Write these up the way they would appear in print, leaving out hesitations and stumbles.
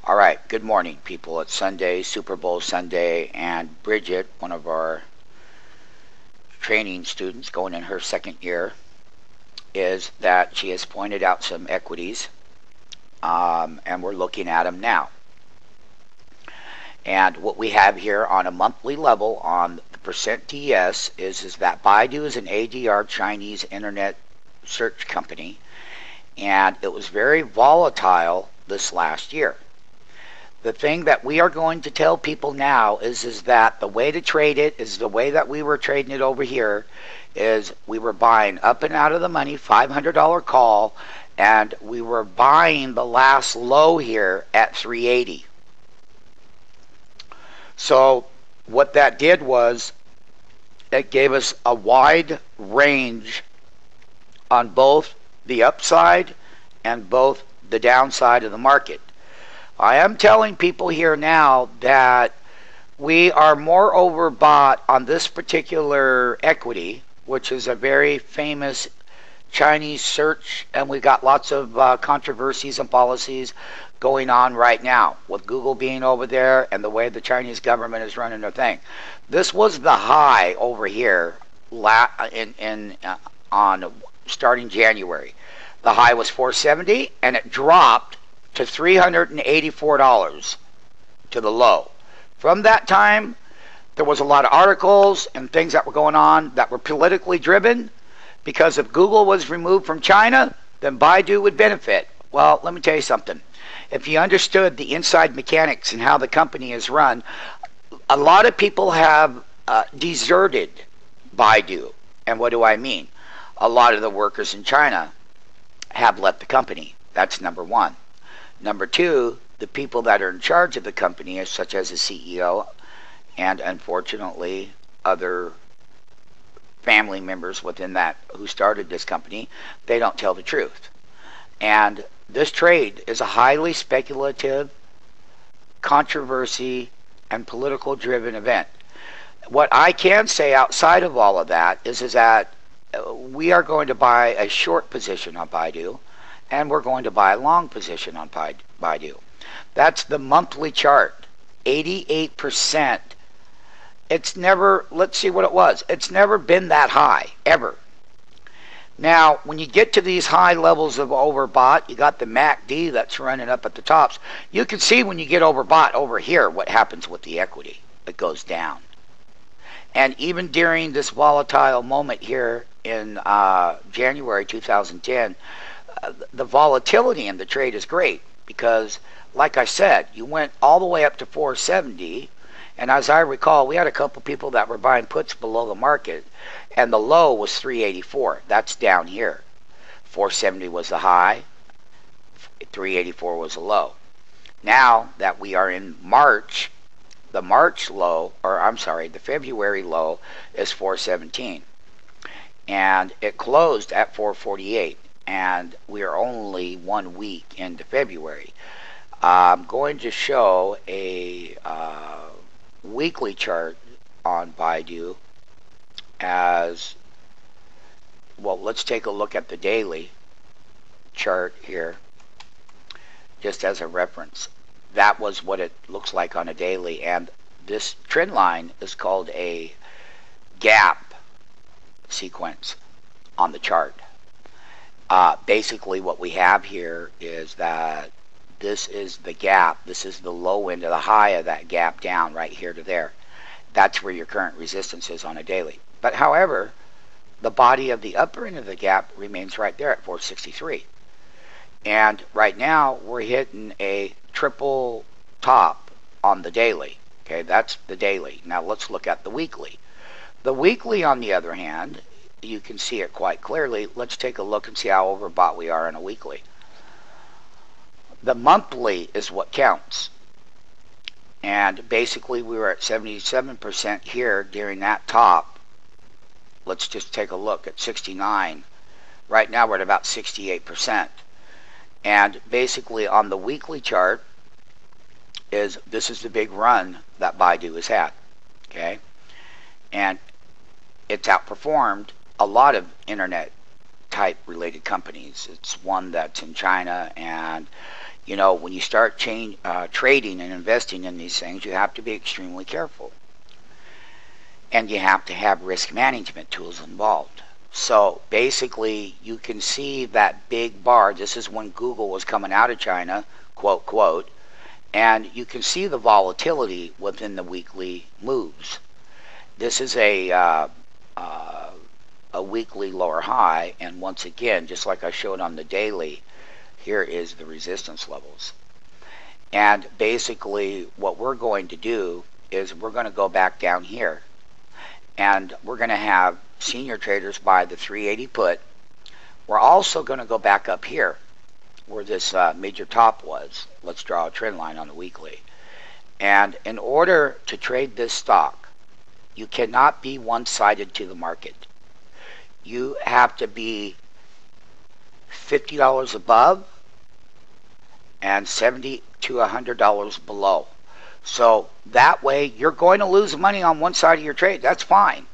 All right, good morning, people. It's Sunday, Super Bowl Sunday, and Bridget, one of our training students going in her second year, is that she has pointed out some equities, and we're looking at them now. And what we have here on a monthly level on the percent DS is that Baidu is an ADR Chinese internet search company, and it was very volatile this last year. The thing that we are going to tell people now is that the way to trade it is the way that we were trading it over here, is we were buying up and out of the money, $500 call, and we were buying the last low here at 380. So what that did was it gave us a wide range on both the upside and both the downside of the market. I am telling people here now that we are more overbought on this particular equity, which is a very famous Chinese search, and we got lots of controversies and policies going on right now with Google being over there and the way the Chinese government is running their thing. This was the high over here on starting January. The high was 470, and it dropped to $384 to the low. From that time, there was a lot of articles and things that were going on that were politically driven, because if Google was removed from China, then Baidu would benefit. Well, let me tell you something. If you understood the inside mechanics and how the company is run, a lot of people have deserted Baidu. And what do I mean? A lot of the workers in China have left the company. That's number one. Number two, the people that are in charge of the company, such as the CEO and unfortunately other family members within that who started this company, they don't tell the truth. And this trade is a highly speculative, controversy, and political driven event. What I can say outside of all of that is that we are going to buy a short position on Baidu, and we're going to buy a long position on Baidu. That's the monthly chart, 88%. It's never, let's see what it was. It's never been that high, ever. Now, when you get to these high levels of overbought, you got the MACD that's running up at the tops. You can see when you get overbought over here what happens with the equity. It goes down. And even during this volatile moment here in January 2010, the volatility in the trade is great because, like I said, you went all the way up to 470, and as I recall, we had a couple people that were buying puts below the market, and the low was 384. That's down here. 470 was the high, 384 was the low. Now that we are in March, the March low, or I'm sorry, the February low is 417, and it closed at 448. And we are only 1 week into February. I'm going to show a weekly chart on Baidu as well. Let's take a look at the daily chart here, just as a reference. That was what it looks like on a daily, and this trend line is called a gap sequence on the chart. Basically what we have here is that this is the gap. This is the low end of the high of that gap down right here to there. That's where your current resistance is on a daily. But however, the body of the upper end of the gap remains right there at 463. And right now we're hitting a triple top on the daily. Okay, that's the daily. Now let's look at the weekly. The weekly, on the other hand, you can see it quite clearly. Let's take a look and see how overbought we are in a weekly. The monthly is what counts. And basically we were at 77% here during that top. Let's just take a look at 69. Right now we're at about 68%. And basically on the weekly chart this is the big run that Baidu has had. Okay? And it's outperformed a lot of internet type related companies. It's one that's in China, and You know, when you start trading and investing in these things, you have to be extremely careful. And you have to have risk management tools involved. So basically, you can see that big bar. This is when Google was coming out of China, quote, quote. And you can see the volatility within the weekly moves. This is a weekly lower high. And once again, just like I showed on the daily, here is the resistance levels. And basically, what we're going to do is we're going to go back down here. And we're going to have senior traders buy the 380 put. We're also going to go back up here where this major top was. Let's draw a trend line on the weekly. And in order to trade this stock, you cannot be one-sided to the market. You have to be $50 above and $70 to $100 below. So that way you're going to lose money on one side of your trade. That's fine.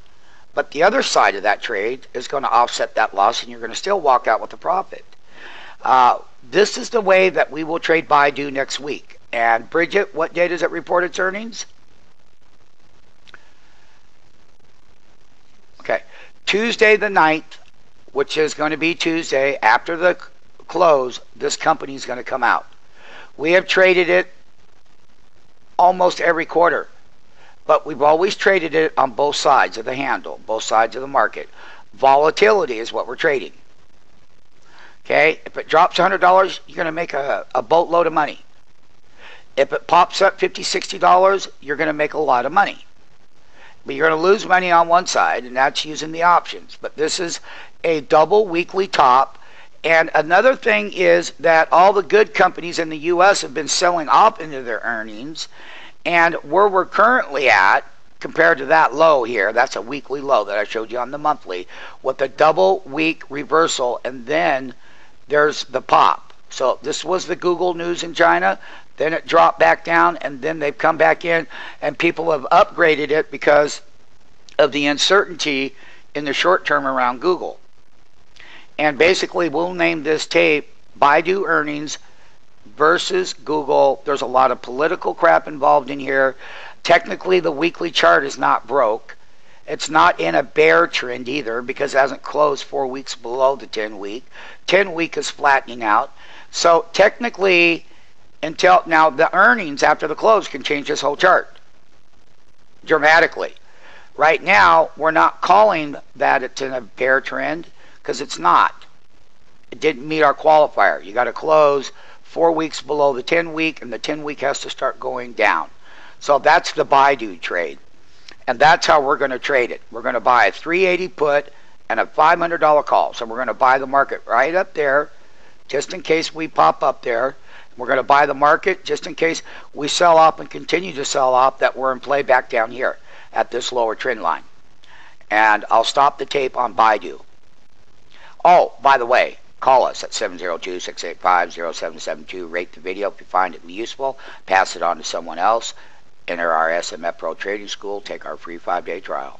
But the other side of that trade is going to offset that loss, and you're going to still walk out with a profit. This is the way that we will trade Baidu next week. And Bridget, what day does it report its earnings? Okay. Tuesday the 9th, which is going to be Tuesday after the close, this company is going to come out. We have traded it almost every quarter, but we've always traded it on both sides of the handle, both sides of the market. Volatility is what we're trading. Okay, if it drops $100, you're going to make a boatload of money. If it pops up $50, $60, you're going to make a lot of money. But you're going to lose money on one side, and that's using the options. But this is a double weekly top. And another thing is that all the good companies in the U.S. have been selling off into their earnings. And where we're currently at, compared to that low here, that's a weekly low that I showed you on the monthly, with a double week reversal, and then there's the pop. So this was the Google news in China. Then it dropped back down, and then they've come back in, and people have upgraded it because of the uncertainty in the short term around Google. And basically, we'll name this tape Baidu earnings versus Google. There's a lot of political crap involved in here. Technically, the weekly chart is not broke. It's not in a bear trend either because it hasn't closed 4 weeks below the 10-week. 10-week is flattening out. So technically, until now, the earnings after the close can change this whole chart dramatically. Right now, we're not calling that it's in a bear trend, because it's not. It didn't meet our qualifier. You got to close 4 weeks below the 10-week, and the 10-week has to start going down. So that's the Baidu trade. And that's how we're going to trade it. We're going to buy a 380 put and a $500 call. So we're going to buy the market right up there, just in case we pop up there. We're going to buy the market just in case we sell off and continue to sell off, that we're in play back down here at this lower trend line. And I'll stop the tape on Baidu. Oh, by the way, call us at 702-685-0772. Rate the video if you find it useful. Pass it on to someone else. Enter our SMF Pro Trading School. Take our free 5-day trial.